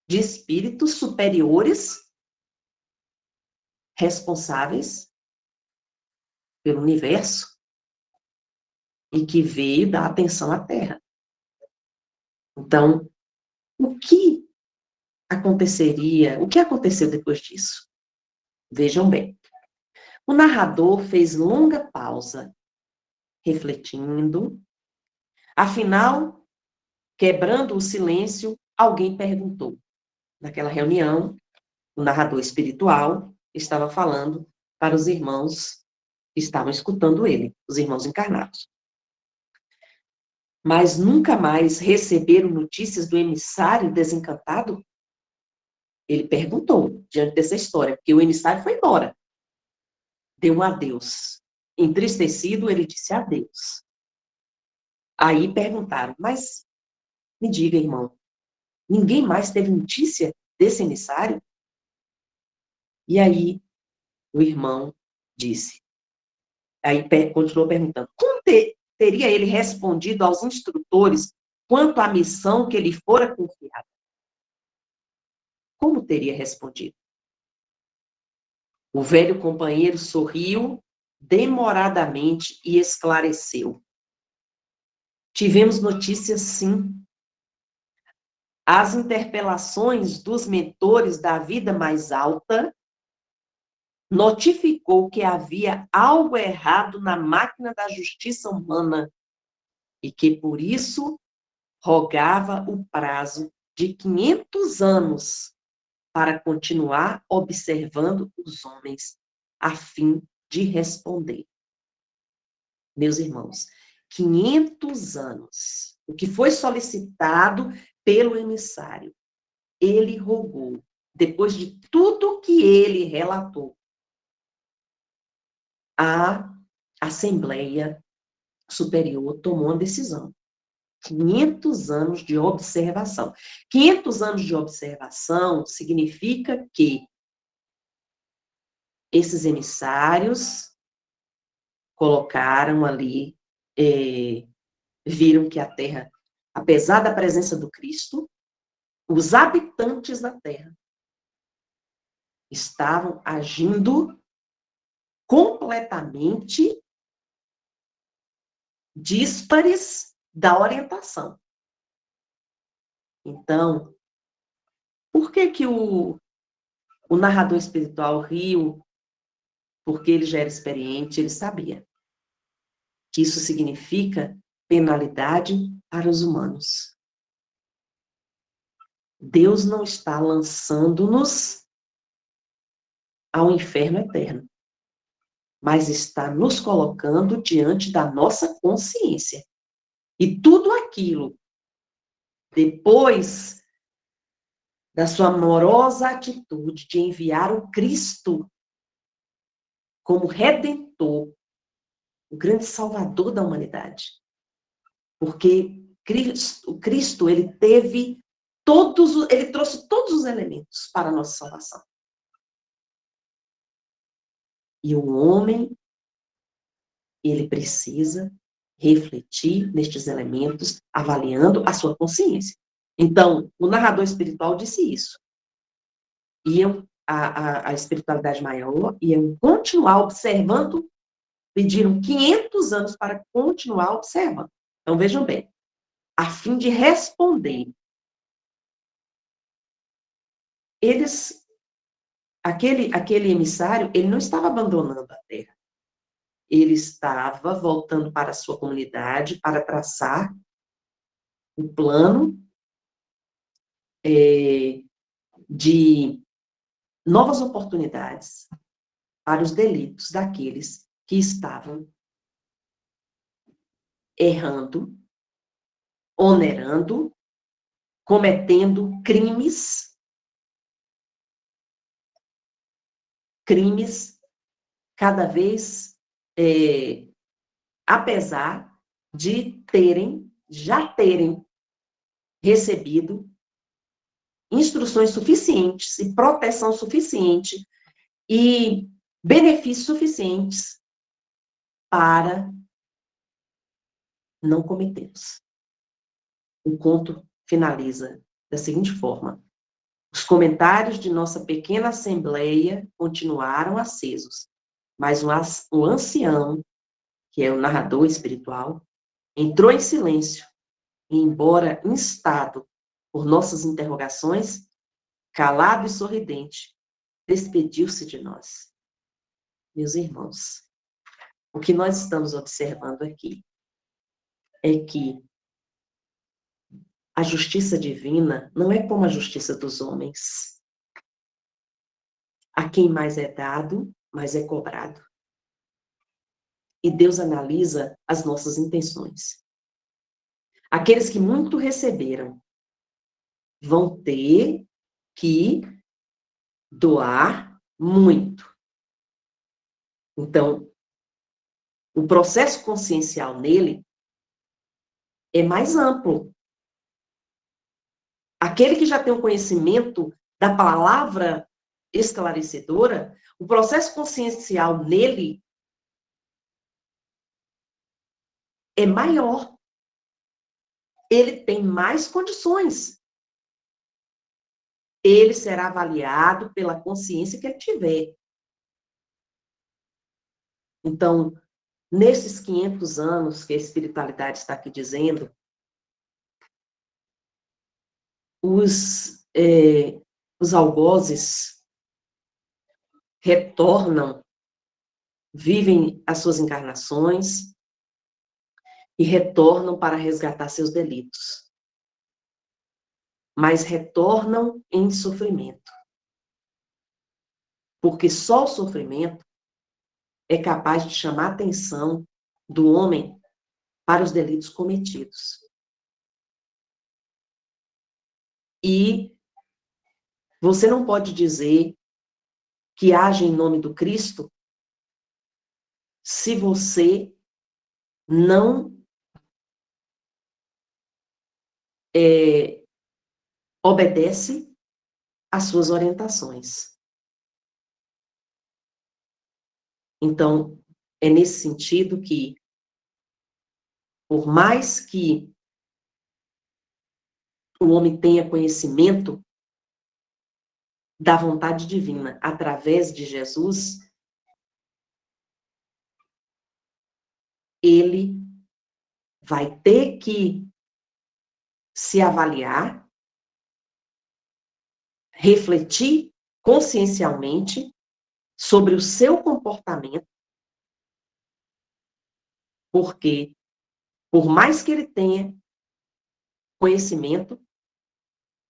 de espíritos superiores responsáveis pelo universo e que veio dar atenção à Terra. Então, o que aconteceria? O que aconteceu depois disso? Vejam bem. O narrador fez longa pausa, refletindo. Afinal, quebrando o silêncio, alguém perguntou. Naquela reunião, o narrador espiritual estava falando para os irmãos que estavam escutando ele, os irmãos encarnados. Mas nunca mais receberam notícias do emissário desencantado? Ele perguntou, diante dessa história, porque o emissário foi embora. Deu um adeus. Entristecido, ele disse adeus. Aí perguntaram, mas me diga, irmão, ninguém mais teve notícia desse emissário? E aí o irmão disse, aí continuou perguntando, como teria ele respondido aos instrutores quanto à missão que lhe fora confiada? Como teria respondido? O velho companheiro sorriu demoradamente e esclareceu. Tivemos notícias, sim. As interpelações dos mentores da vida mais alta notificou que havia algo errado na máquina da justiça humana e que, por isso, rogava o prazo de 500 anos para continuar observando os homens, a fim de responder. Meus irmãos, 500 anos, o que foi solicitado pelo emissário, ele rogou, depois de tudo que ele relatou, a Assembleia Superior tomou uma decisão. 500 anos de observação. 500 anos de observação significa que esses emissários colocaram ali, viram que a Terra, apesar da presença do Cristo, os habitantes da Terra estavam agindo completamente díspares da orientação. Então, por que o narrador espiritual riu? Porque ele já era experiente, ele sabia que isso significa penalidade para os humanos. Deus não está lançando-nos ao inferno eterno, mas está nos colocando diante da nossa consciência. E tudo aquilo, depois da sua amorosa atitude de enviar o Cristo como Redentor, o grande Salvador da humanidade. Porque o Cristo, ele trouxe todos os elementos para a nossa salvação. E o homem, ele precisa refletir nestes elementos, avaliando a sua consciência. Então, o narrador espiritual disse isso. A espiritualidade maior iam continuar observando, pediram 500 anos para continuar observando. Então, vejam bem, a fim de responder. Aquele emissário, ele não estava abandonando a Terra. Ele estava voltando para a sua comunidade para traçar um plano de novas oportunidades para os delitos daqueles que estavam errando, onerando, cometendo crimes cada vez, apesar de já terem recebido instruções suficientes e proteção suficiente e benefícios suficientes para não cometê-los. O conto finaliza da seguinte forma: os comentários de nossa pequena assembleia continuaram acesos, mas o ancião, que é o narrador espiritual, entrou em silêncio e, embora instado por nossas interrogações, calado e sorridente, despediu-se de nós. Meus irmãos, o que nós estamos observando aqui é que a justiça divina não é como a justiça dos homens. A quem mais é dado, mais é cobrado. E Deus analisa as nossas intenções. Aqueles que muito receberam vão ter que doar muito. Então, o processo consciencial nele é mais amplo. Aquele que já tem o conhecimento da palavra esclarecedora, o processo consciencial nele é maior. Ele tem mais condições. Ele será avaliado pela consciência que ele tiver. Então, nesses 500 anos que a espiritualidade está aqui dizendo, os algozes retornam, vivem as suas encarnações e retornam para resgatar seus delitos. Mas retornam em sofrimento. Porque só o sofrimento é capaz de chamar a atenção do homem para os delitos cometidos. E você não pode dizer que age em nome do Cristo se você não obedece às suas orientações. Então, é nesse sentido que, por mais que o homem tenha conhecimento da vontade divina através de Jesus, ele vai ter que se avaliar, refletir consciencialmente sobre o seu comportamento, porque, por mais que ele tenha conhecimento,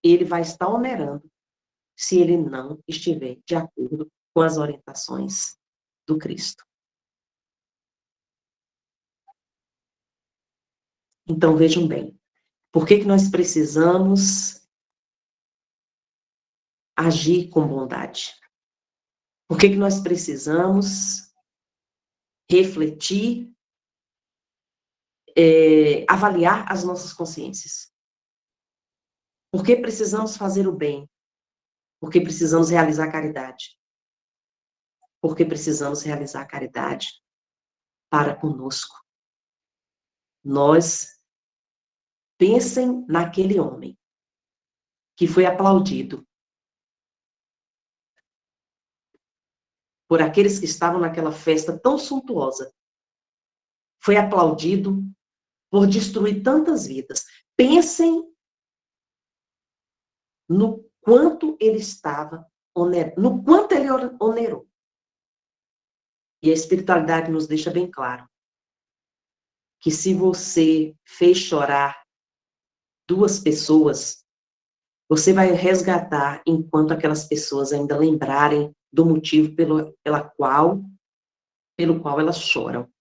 ele vai estar onerando se ele não estiver de acordo com as orientações do Cristo. Então, vejam bem, por que nós precisamos agir com bondade? Por que nós precisamos refletir, avaliar as nossas consciências? Por que precisamos fazer o bem? Porque precisamos realizar a caridade. Porque precisamos realizar a caridade para conosco. Pensem naquele homem que foi aplaudido por aqueles que estavam naquela festa tão suntuosa. Foi aplaudido por destruir tantas vidas. Pensem no quanto ele estava no quanto ele onerou. E a espiritualidade nos deixa bem claro que se você fez chorar 2 pessoas, você vai resgatar enquanto aquelas pessoas ainda lembrarem do motivo pelo qual elas choram.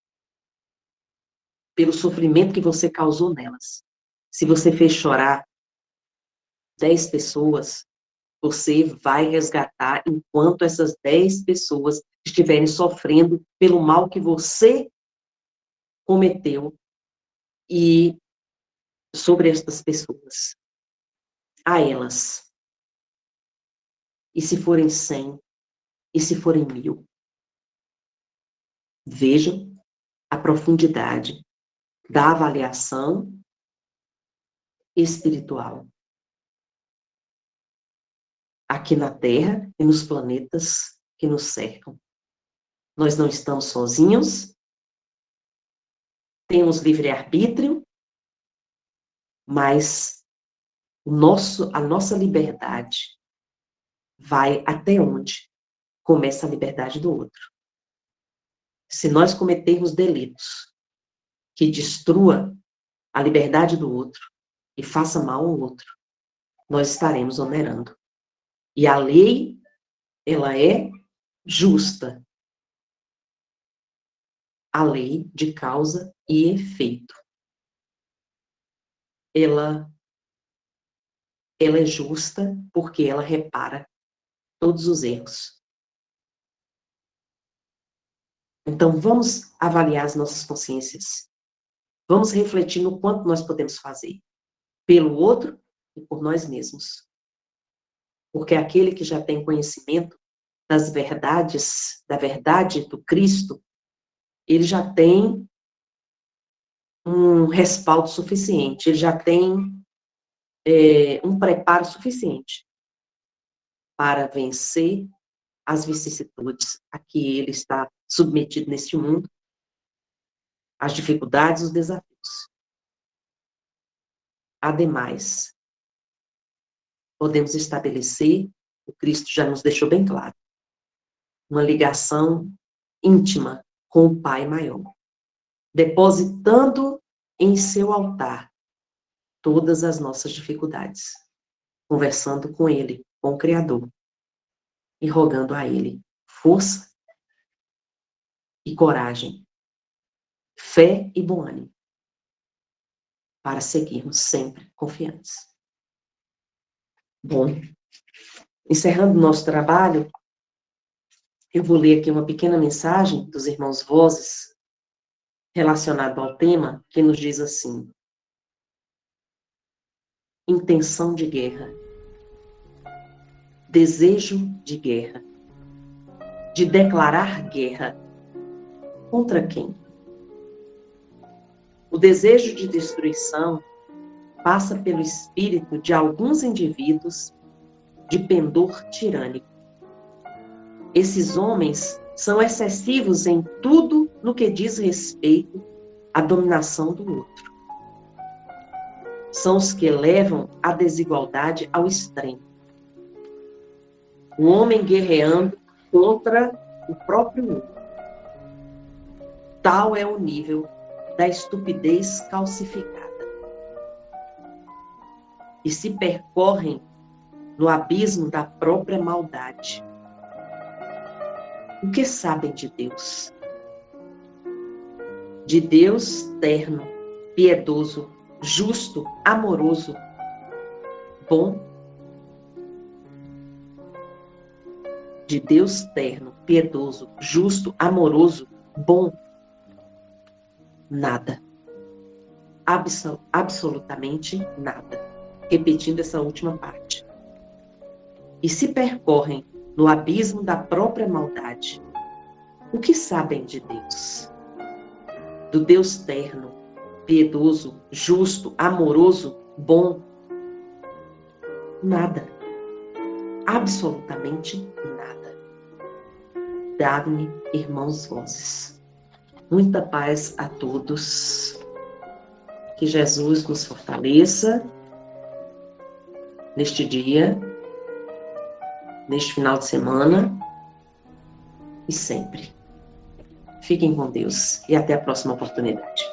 Pelo sofrimento que você causou nelas. Se você fez chorar 10 pessoas, você vai resgatar enquanto essas 10 pessoas estiverem sofrendo pelo mal que você cometeu e sobre estas pessoas. A elas. E se forem 100? E se forem 1000? Vejam a profundidade da avaliação espiritual aqui na Terra e nos planetas que nos cercam. Nós não estamos sozinhos, temos livre-arbítrio, mas a nossa liberdade vai até onde começa a liberdade do outro. Se nós cometermos delitos que destrua a liberdade do outro e faça mal ao outro, nós estaremos onerando. E a lei, ela é justa. A lei de causa e efeito. Ela é justa porque ela repara todos os erros. Então, vamos avaliar as nossas consciências. Vamos refletir no quanto nós podemos fazer pelo outro e por nós mesmos. Porque aquele que já tem conhecimento das verdades, da verdade do Cristo, ele já tem um respaldo suficiente, ele já tem um preparo suficiente para vencer as vicissitudes a que ele está submetido neste mundo, as dificuldades, os desafios. Ademais, podemos estabelecer, o Cristo já nos deixou bem claro, uma ligação íntima com o Pai maior, depositando em seu altar todas as nossas dificuldades, conversando com Ele, com o Criador, e rogando a Ele força e coragem, fé e bom ânimo, para seguirmos sempre confiantes. Bom, encerrando o nosso trabalho, eu vou ler aqui uma pequena mensagem dos irmãos Vozes, relacionado ao tema, que nos diz assim: intenção de guerra, desejo de guerra, de declarar guerra. Contra quem? O desejo de destruição passa pelo espírito de alguns indivíduos de pendor tirânico. Esses homens são excessivos em tudo no que diz respeito à dominação do outro. São os que levam a desigualdade ao extremo. O homem guerreando contra o próprio mundo. Tal é o nível da estupidez calcificada. E se percorrem no abismo da própria maldade. O que sabem de Deus? De Deus terno, piedoso, justo, amoroso, bom. De Deus terno, piedoso, justo, amoroso, bom. Nada. Absolutamente nada. Repetindo essa última parte. E se percorrem no abismo da própria maldade. O que sabem de Deus? Do Deus terno, piedoso, justo, amoroso, bom? Nada. Absolutamente nada. Dá-me, irmãos Vozes. Muita paz a todos. Que Jesus nos fortaleça neste dia, neste final de semana e sempre. Fiquem com Deus e até a próxima oportunidade.